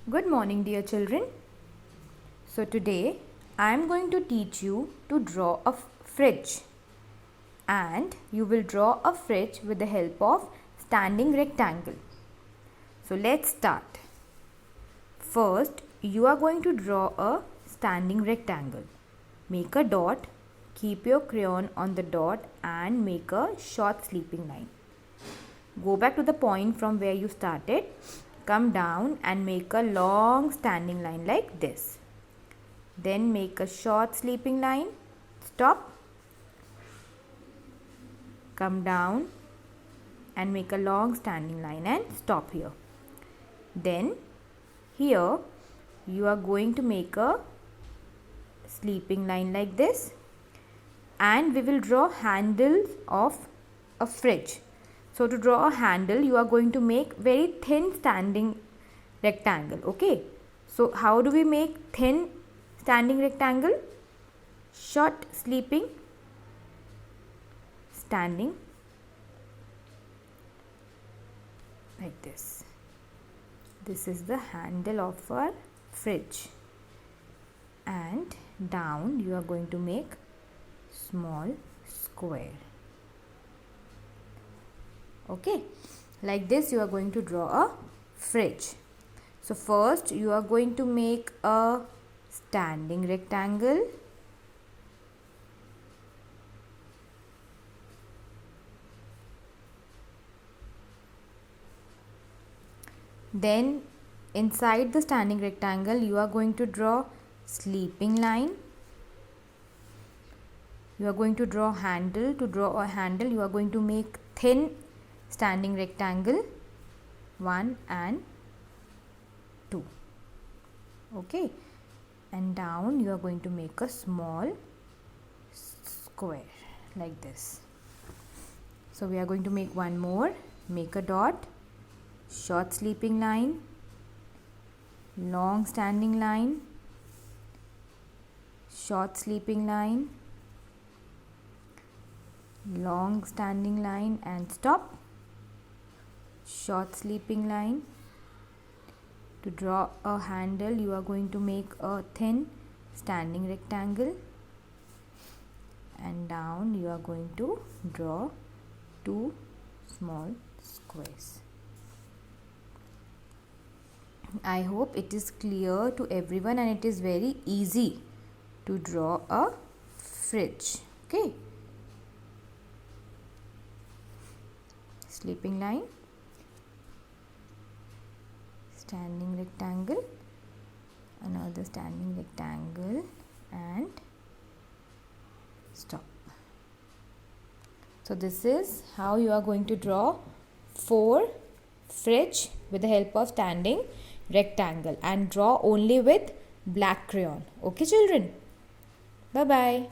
Good morning, dear children. So today I am going to teach you to draw a fridge, and you will draw a fridge with the help of standing rectangle. So let's start. First, you are going to draw a standing rectangle. Make a dot, keep your crayon on the dot and make a short sleeping line. Go back to the point from where you started. Come down and make a long standing line like this. Then make a short sleeping line. Stop. Come down and make a long standing line and stop here. Then here you are going to make a sleeping line like this, and we will draw handles of a fridge. So to draw a handle, you are going to make very thin standing rectangle. Okay. So how do we make thin standing rectangle? Short sleeping, standing like this. This is the handle of our fridge, and down you are going to make small square. Okay, like this you are going to draw a fridge. So first you are going to make a standing rectangle. Then inside the standing rectangle you are going to draw sleeping line. You are going to draw handle. To draw a handle you are going to make thin standing rectangle 1 and 2. Okay, and down you are going to make a small square like this. So we are going to make one more. Make a dot, short sleeping line, long standing line, short sleeping line, long standing line and stop. Short sleeping line. To draw a handle you are going to make a thin standing rectangle, and down you are going to draw 2 small squares. I hope it is clear to everyone, and it is very easy to draw a fridge. Okay, sleeping line, standing rectangle, another standing rectangle and stop. So this is how you are going to draw 4 fridge with the help of standing rectangle, and draw only with black crayon. Okay children, bye bye.